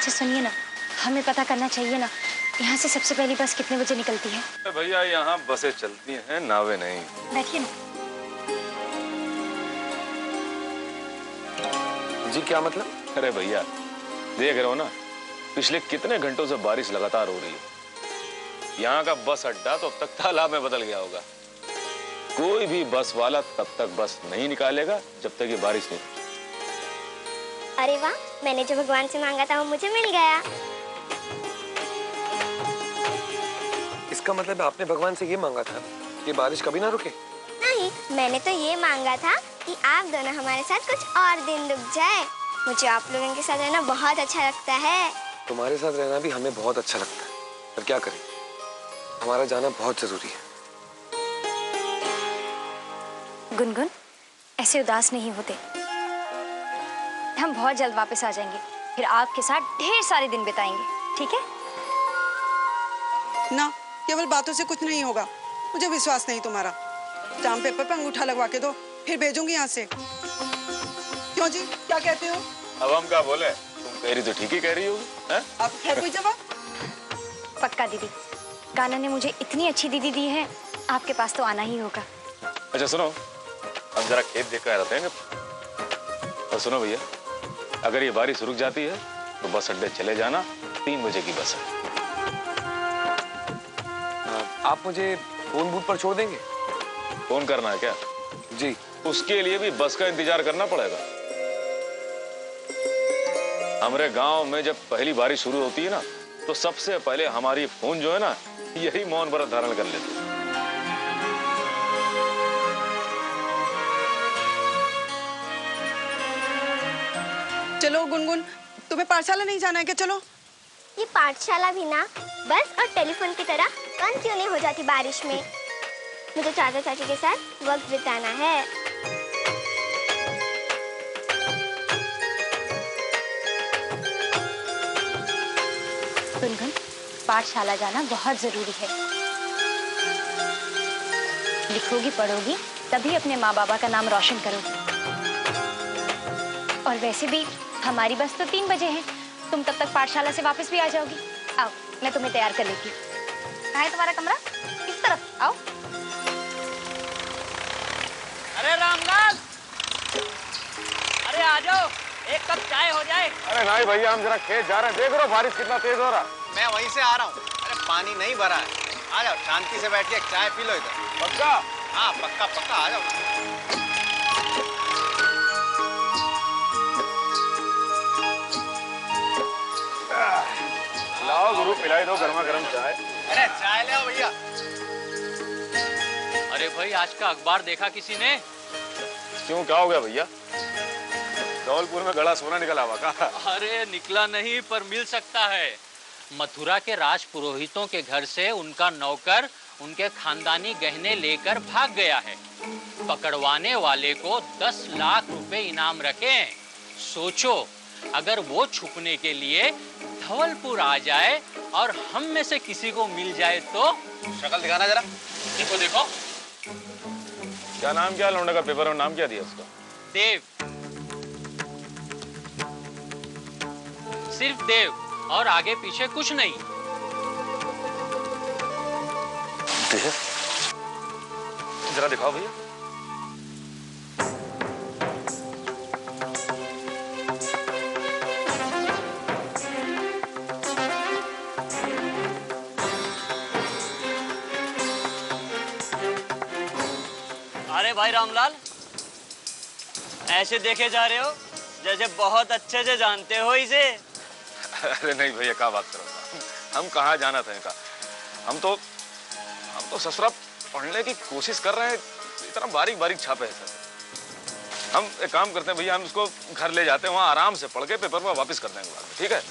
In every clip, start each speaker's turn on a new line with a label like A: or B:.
A: अच्छा सुनिए ना, हमें पता करना चाहिए ना, यहाँ से सबसे पहली बस कितने बजे निकलती है?
B: भैया यहाँ बसें चलती हैं, नावें नहीं।
A: बैठिए ना।
B: जी क्या मतलब? अरे भैया देख रहे हो ना, पिछले कितने घंटों से बारिश लगातार हो रही है। यहाँ का बस अड्डा तो अब तक तालाब में बदल गया होगा। कोई भी बस वाला तब तक बस नहीं निकालेगा जब तक ये बारिश नहीं।
C: अरे वाह, मैंने जो भगवान से मांगा था वो मुझे मिल गया।
D: इसका मतलब आपने भगवान से ये मांगा था कि बारिश कभी ना रुके?
C: नहीं, मैंने तो ये मांगा था कि आप दोनों हमारे साथ कुछ और दिन रुक जाए। मुझे आप लोगों के साथ रहना बहुत अच्छा लगता है।
D: तुम्हारे साथ रहना भी हमें बहुत अच्छा लगता है, पर क्या करें, हमारा जाना बहुत जरूरी है।
A: गुनगुन, ऐसे उदास नहीं होते। हम बहुत जल्द वापस आ जाएंगे, फिर आपके साथ ढेर सारे दिन बिताएंगे, ठीक है?
E: ना, केवल बातों से कुछ नहीं होगा। मुझे विश्वास नहीं तुम्हारा। स्टाम्प पेपर पर अंगूठा लगवा के दो, फिर भेजूंगी यहाँ से। क्यों जी, क्या कहते हो?
B: अब हम क्या बोले? तुम कह रही तो ठीक ही कह रही होगी, हैं?
E: आप है कोई जवाब?
A: पक्का दीदी, कान्हा ने मुझे इतनी अच्छी दीदी दी है, आपके पास तो आना ही होगा।
B: अच्छा सुनो, हम जरा खेत देख कर आते हैं। और सुनो भैया, अगर ये बारिश रुक जाती है तो बस अड्डे चले जाना, 3 बजे की बस है।
D: आप मुझे फोन बूथ पर छोड़ देंगे?
B: फोन करना है क्या?
D: जी।
B: उसके लिए भी बस का इंतजार करना पड़ेगा। हमारे गांव में जब पहली बारिश शुरू होती है ना, तो सबसे पहले हमारी फोन जो है ना, यही मौन व्रत धारण कर लेती है।
E: चलो गुनगुन, तुम्हें पाठशाला नहीं जाना है क्या? चलो।
C: ये पाठशाला भी ना बस और टेलीफोन की तरह बंद क्यों नहीं हो जाती बारिश में? मुझे चाचा चाची के साथ वक्त बिताना है।
A: गुनगुन, पाठशाला जाना बहुत जरूरी है। लिखोगी पढ़ोगी तभी अपने माँ बाबा का नाम रोशन करोगी। और वैसे भी हमारी बस तो 3 बजे है, तुम तब तक पाठशाला से वापस भी आ जाओगी। आओ, मैं तुम्हें तैयार कर लेती हूँ। कहाँ है तुम्हारा कमरा? इस तरफ आओ।
F: अरे रामलाल, अरे आ जाओ, एक कप चाय हो जाए।
B: अरे नहीं भैया, हम जरा खेत जा रहे हैं, देख रहे हो बारिश कितना तेज हो रहा।
G: मैं वहीं से आ रहा हूँ। अरे पानी नहीं भरा है, आ जाओ शांति से बैठ के चाय पी लो इधर।
B: पक्का?
G: हाँ पक्का पक्का, आ जाओ।
B: लाओ गुरु, पिलाई दो गर्मा गर्म चाय।
G: अरे चाय ले आओ भैया।
F: अरे भाई, आज का अखबार देखा किसी ने?
B: क्यों, क्या हो गया भैया? धौलपुर में गड़ा सोना निकला हुआ का?
F: अरे निकला नहीं, पर मिल सकता है। मथुरा के राज पुरोहितों के घर से उनका नौकर उनके खानदानी गहने लेकर भाग गया है। पकड़वाने वाले को 10 लाख रुपए इनाम रखे। सोचो, अगर वो छुपने के लिए धौलपुर आ जाए और हम में से किसी को मिल जाए तो?
G: शक्ल दिखाना जरा।
F: देखो देखो।
B: क्या नाम, क्या लौंडे का पेपर में नाम क्या दिया उसका?
F: देव, सिर्फ देव, और आगे पीछे कुछ नहीं।
B: जरा दिखाओ भैया।
F: अरे भाई रामलाल, ऐसे देखे जा रहे हो जैसे बहुत अच्छे से जानते हो इसे।
B: अरे नहीं भैया, क्या बात करो, हम कहाँ जाना था इनका। हम तो ससुरा पढ़ने की कोशिश कर रहे हैं, इतना बारीक बारीक छापे है सर। हम एक काम करते हैं भैया, हम इसको घर ले जाते हैं, वहाँ आराम से पढ़ के पेपर में वापस कर देंगे बाद में, ठीक है?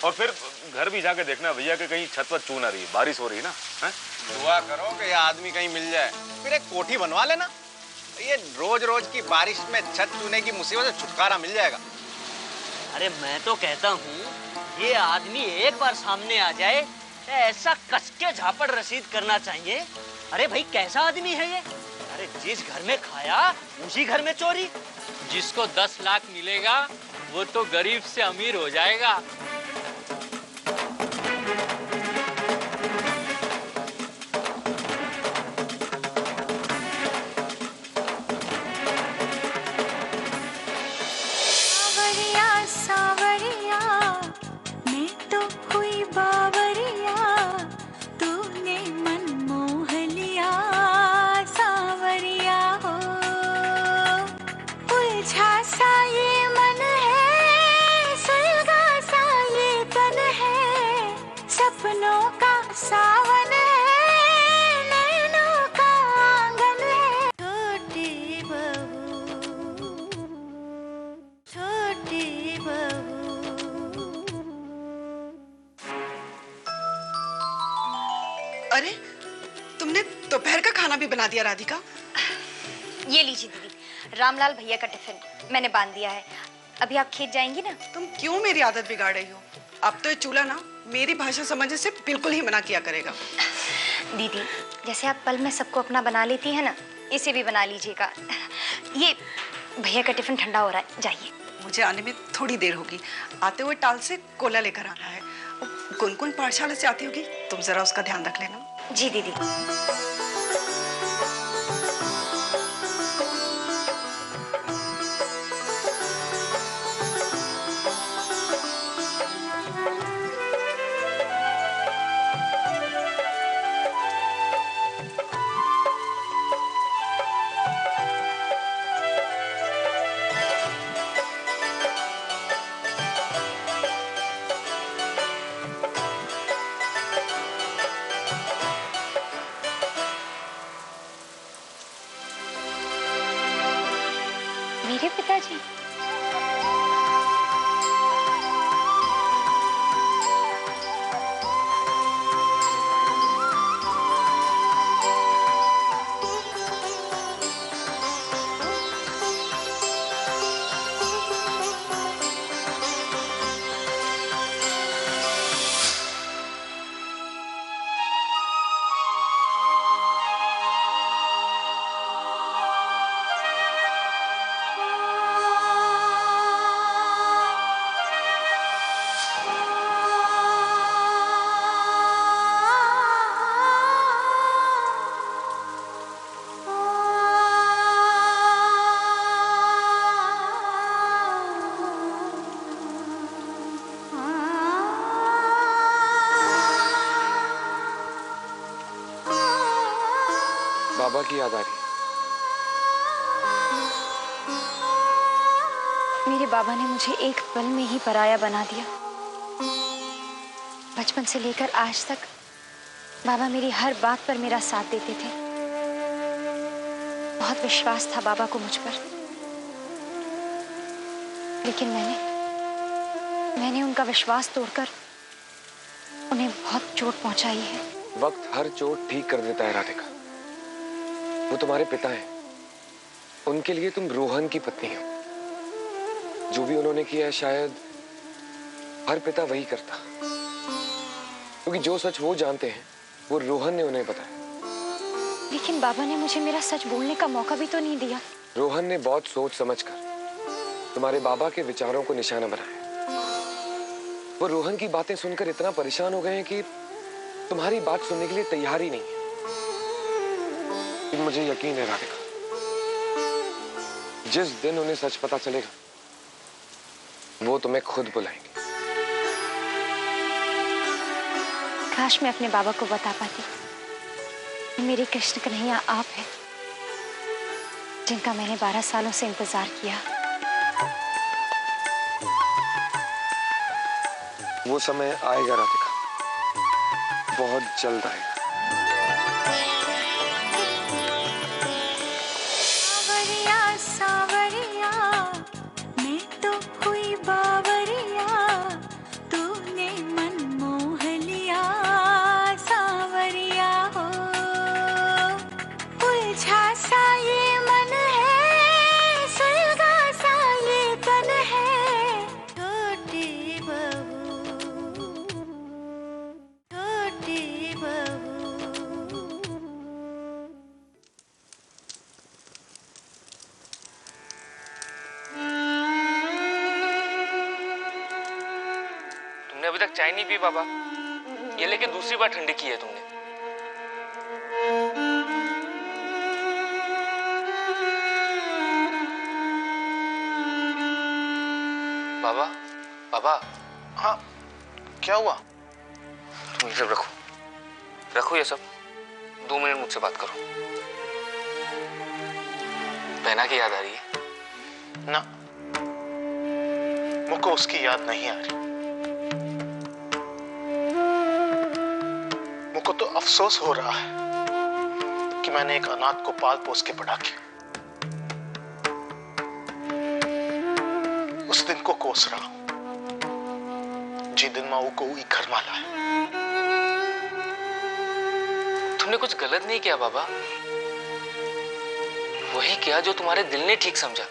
B: और फिर घर भी जाके देखना भैया कि कहीं छत पर चू ना रही है, बारिश हो रही है ना। है?
G: दुआ करो कि यह आदमी कहीं मिल जाए, फिर एक कोठी बनवा लेना। ये रोज रोज की बारिश में छत चूने की मुसीबत से छुटकारा मिल जाएगा।
F: अरे मैं तो कहता हूँ, ये आदमी एक बार सामने आ जाए, ऐसा कसके झापड़ रसीद करना चाहिए। अरे भाई, कैसा आदमी है ये? अरे जिस घर में खाया उसी घर में चोरी। जिसको 10 लाख मिलेगा वो तो गरीब से अमीर हो जाएगा।
E: बना दिया राधिका?
A: ये लीजिए दीदी, रामलाल भैया का टिफिन मैंने बांध दिया है। अभी आप खेत जाएंगी ना?
E: तुम क्यों मेरी आदत बिगाड़ रही हो? अब तो ये चूल्हा ना मेरी भाषा समझने से बिल्कुल ही मना किया करेगा।
A: दीदी, जैसे आप पल में सबको अपना बना लेती है ना, इसे भी बना लीजिएगा। ये भैया का टिफिन ठंडा हो रहा है, जाइए।
E: मुझे आने में थोड़ी देर होगी। आते हुए टाल से कोला लेकर आना है। गुनगुन पाठशाला से आती होगी, तुम जरा उसका ध्यान रख लेना।
A: जी दीदी। मेरे पिताजी?
D: बाबा की याद आ रही?
A: मेरे बाबा ने मुझे एक पल में ही पराया बना दिया। बचपन से लेकर आज तक बाबा मेरी हर बात पर मेरा साथ देते थे। बहुत विश्वास था बाबा को मुझ पर, लेकिन मैंने उनका विश्वास तोड़कर उन्हें बहुत चोट पहुंचाई है।
D: वक्त हर चोट ठीक कर देता है राधिका। वो तुम्हारे पिता हैं, उनके लिए तुम रोहन की पत्नी हो। जो भी उन्होंने किया शायद हर पिता वही करता, क्योंकि जो सच वो जानते हैं वो रोहन ने उन्हें बताया।
A: लेकिन बाबा ने मुझे मेरा सच बोलने का मौका भी तो नहीं दिया।
D: रोहन ने बहुत सोच समझकर तुम्हारे बाबा के विचारों को निशाना बनाया। वो रोहन की बातें सुनकर इतना परेशान हो गए हैं कि तुम्हारी बात सुनने के लिए तैयार ही नहीं है। मुझे यकीन है राधिका, जिस दिन उन्हें सच पता चलेगा वो तुम्हें खुद बुलाएंगे।
A: काश मैं अपने बाबा को बता पाती कि मेरे कृष्ण कन्हैया आप हैं, जिनका मैंने 12 सालों से इंतजार किया।
D: वो समय आएगा राधिका, बहुत जल्द आएगा।
H: सावरिया मैं तो हुई बावरिया, तूने मन मोह लिया सावरिया हो। उलझा सा ये मन है, सुलगा सा ये तन है, छोटी बहू छोटी बहू।
D: अभी तक चाय नहीं पी बाबा, ये लेके दूसरी बार ठंडी की है तुमने। बाबा, बाबा।
I: हाँ, क्या हुआ?
D: तुम ये सब रखो, रखो ये सब। 2 मिनट मुझसे बात करो। बहना की याद आ रही है
I: ना, मुझको उसकी याद नहीं आ रही। मुझको तो अफसोस हो रहा है कि मैंने एक अनाथ को पाल पोस के बड़ा किया। उस दिन को कोस रहा हूं जी दिन माँ को घर में लाया।
D: तुमने कुछ गलत नहीं किया बाबा। वही किया जो तुम्हारे दिल ने ठीक समझा।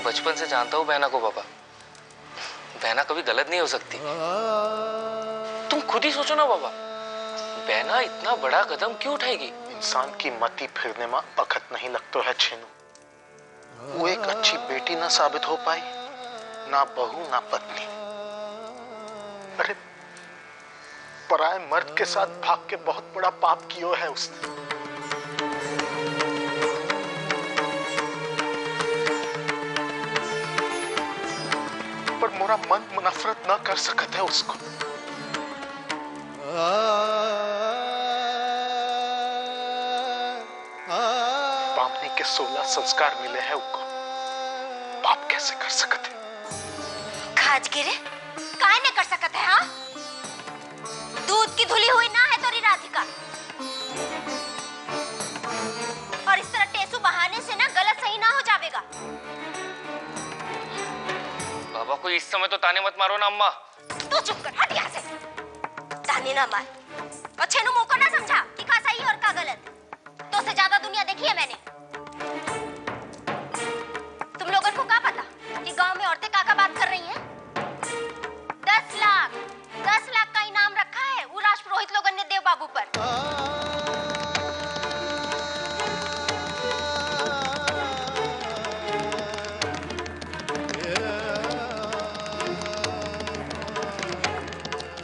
D: बचपन से जानता हूं बहना को पापा, बहना कभी गलत नहीं हो सकती। तुम खुद ही सोचो ना पापा, बहना इतना बड़ा कदम क्यों उठाएगी?
I: इंसान की मति फिरने में वक्त नहीं लगता है छेनू। वो एक अच्छी बेटी ना साबित हो पाई, ना बहू ना पत्नी। अरे पराये मर्द के साथ भाग के बहुत बड़ा पाप किया है उसने। पर मोरा मन नफरत ना कर सकत है उसको। बामनी के 16 संस्कार मिले हैं उनको, पाप कैसे कर सकते?
A: खाज गिरे काहे न कर सकत है? हाँ, दूध की धुली हुई ना है तोरी राधिका। और इस तरह टेसू बहाने से ना गलत सही ना हो जाएगा।
D: बाबा को इस समय तो ताने मत मारो ना अम्मा।
A: तू चुप कर, हट यहाँ से। ताने ना मार। और छेनू मुंह को ना समझा कि का सही और का गलत। तो से ज्यादा दुनिया देखी है मैंने। तुम लोगों को क्या पता कि गांव में औरतें का बात कर रही हैं? 10 लाख का इनाम रखा है वो राजपुरोहित लोगों ने देव बाबू पर।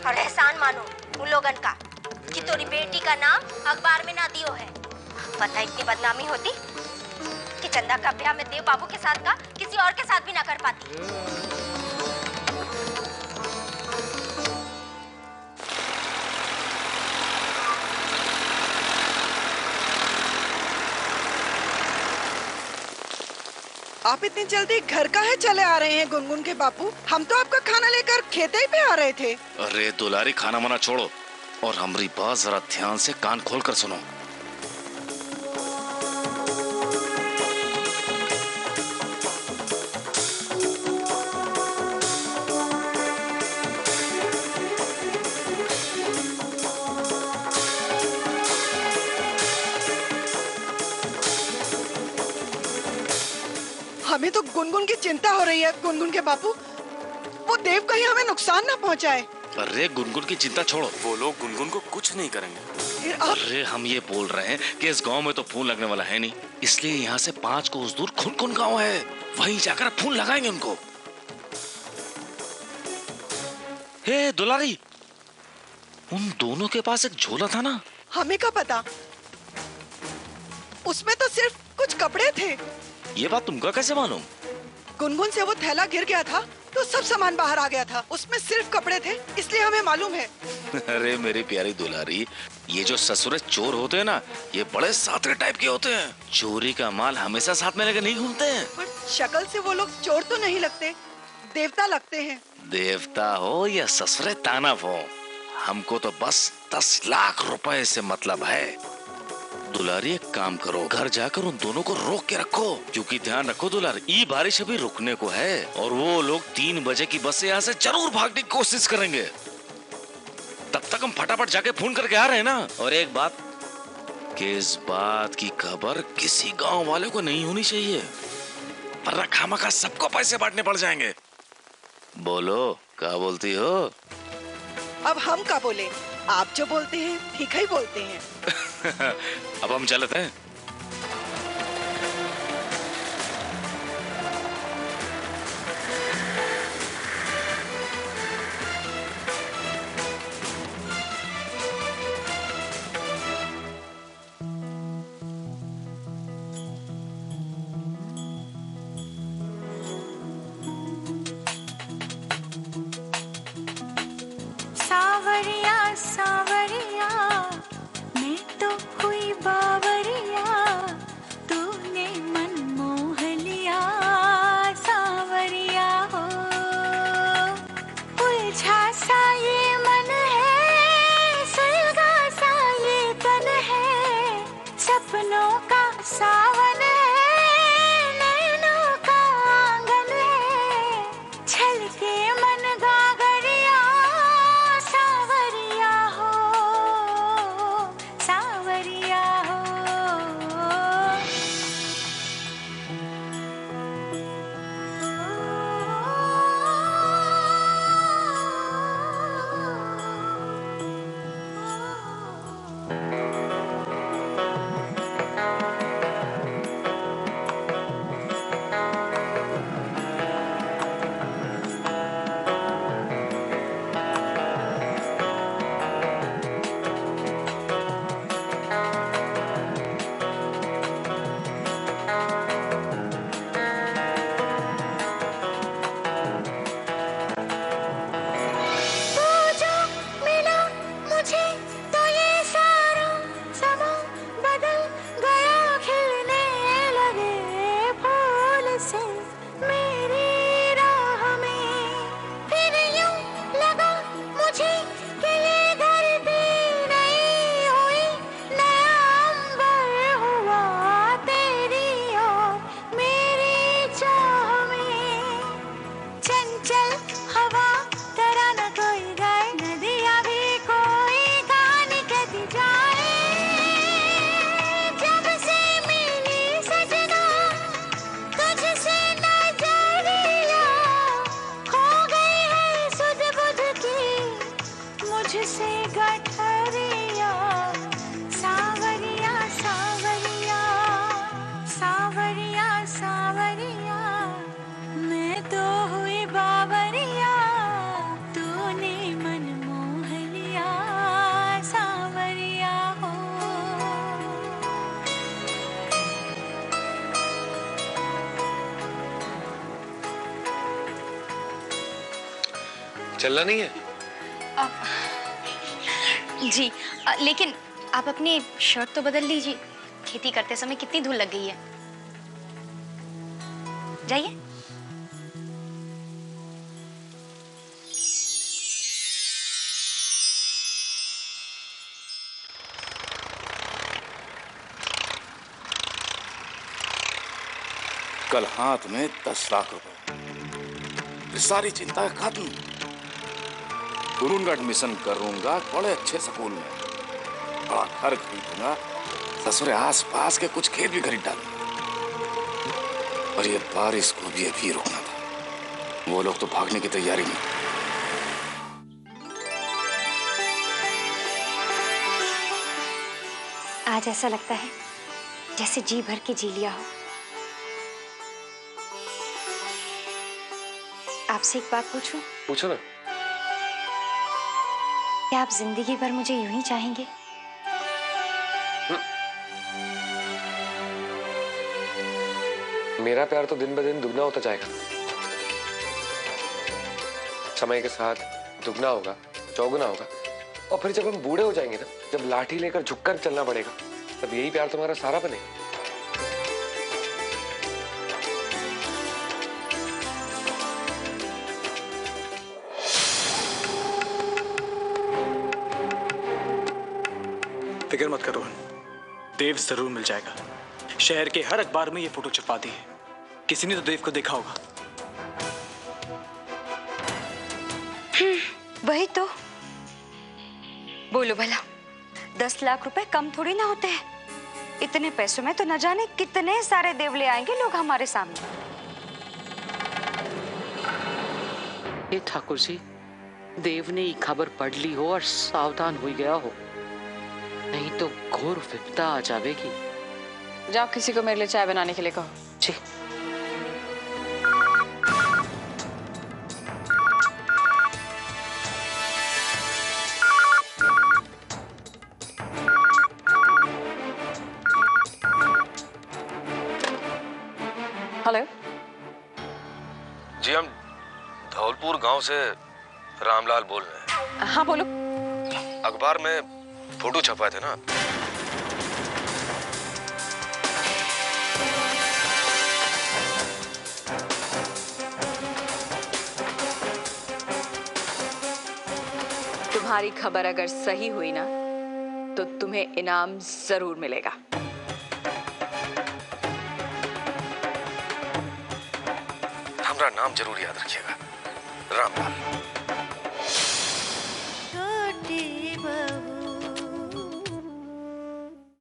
A: और एहसान मानो उन लोगन का कि तोरी बेटी का नाम अखबार में ना दियो है। पता इतनी बदनामी होती कि चंदा का ब्याह में देव बाबू के साथ का किसी और के साथ भी ना कर पाती।
E: आप इतनी जल्दी घर काहे चले आ रहे हैं गुनगुन के बापू? हम तो आपका खाना लेकर खेते ही पे आ रहे थे।
J: अरे दुलारी, खाना मना छोड़ो और हमारी बात जरा ध्यान से कान खोल कर सुनो।
E: हमें तो गुनगुन की चिंता हो रही है गुनगुन के बापू। वो देव कहीं हमें नुकसान ना पहुंचाए।
J: अरे गुनगुन की चिंता छोड़ो, वो लोग गुनगुन को कुछ नहीं करेंगे।
E: फिर आप...
J: अरे हम ये बोल रहे हैं कि इस गांव में तो फोन लगने वाला है नहीं, इसलिए यहाँ से 5 कोस दूर खुनखुन गांव है, वहीं जाकर फोन लगाएंगे उनको। हे दुलारी, उन दोनों के पास एक झोला था ना?
E: हमें क्या पता, उसमें तो सिर्फ कुछ कपड़े थे।
J: ये बात तुमको कैसे मालूम?
E: गुनगुन से वो थैला गिर गया था तो सब सामान बाहर आ गया था, उसमें सिर्फ कपड़े थे, इसलिए हमें मालूम है।
J: अरे मेरी प्यारी दुलारी, ये जो ससुरे चोर होते हैं ना, ये बड़े सातरे टाइप के होते हैं। चोरी का माल हमेशा साथ में लेकर नहीं घूमते हैं।
E: पर शक्ल से वो लोग चोर तो नहीं लगते, देवता लगते हैं।
J: देवता हो या ससुरे तानव हो, हमको तो बस 10 लाख रुपए से मतलब है। दुलारी एक काम करो, घर जाकर उन दोनों को रोक के रखो, क्योंकि ध्यान रखो दुलारी, ये बारिश अभी रुकने को है और वो लोग 3 बजे की बस से यहाँ से जरूर भागने की कोशिश करेंगे। तब तक हम फटाफट जाके फोन करके आ रहे हैं ना। और एक बात, कि इस बात की खबर किसी गांव वाले को नहीं होनी चाहिए, वरना खामखा सबको पैसे बांटने पड़ जाएंगे। बोलो, क्या बोलती हो?
E: अब हम क्या बोले, आप जो बोलते हैं ठीक ही बोलते हैं।
J: अब हम चलते हैं।
H: सावरिया सावरिया मैं तो हुई बावरिया,
D: चलना नहीं है?
A: जी लेकिन आप अपनी शर्ट तो बदल लीजिए, खेती करते समय कितनी धूल लग गई है। जाइए।
J: कल हाथ में 10 लाख रुपए, ये सारी चिंता खत्म। गुरुन का एडमिशन करूंगा बड़े अच्छे स्कूल में, बड़ा घर खरीदूंगा, ससुरे आस पास के कुछ खेत भी खरीद डालूंगा। और ये बारिश को भी अभी रोकना था। वो लोग तो भागने की तैयारी में।
A: आज ऐसा लगता है जैसे जी भर के जी लिया हो। आपसे एक बात पूछूं?
D: पूछो ना।
A: क्या आप जिंदगी भर मुझे यूं ही चाहेंगे?
D: मेरा प्यार तो दिन ब दिन दुगना होता जाएगा। समय के साथ दुगना होगा, चौगुना होगा, और फिर जब हम बूढ़े हो जाएंगे ना, जब लाठी लेकर झुककर चलना पड़ेगा, तब यही प्यार तुम्हारा सारा बनेगा।
K: फिक्र मत करो, देव जरूर मिल जाएगा। शहर के हर अखबार में ये फोटो छपवा दी है, किसी ने तो देव को देखा होगा।
A: वही तो। बोलो भला, 10 लाख रुपए कम थोड़ी ना होते हैं। इतने पैसों में तो न जाने कितने सारे देव ले आएंगे लोग हमारे सामने।
L: ये ठाकुर जी, देव ने ये खबर पढ़ ली हो और सावधान हो गया हो, नहीं तो घोर विपदा आ जाएगी।
M: जाओ किसी को मेरे लिए चाय बनाने के लिए कहो।
L: जी।
M: हेलो
B: जी, हम धौलपुर गांव से रामलाल बोल रहे हैं।
M: हाँ बोलो।
B: अखबार में फोटो छपाए थे ना?
M: तुम्हारी खबर अगर सही हुई ना, तो तुम्हें इनाम जरूर मिलेगा।
B: हमारा नाम जरूर याद रखिएगा, रामलाल।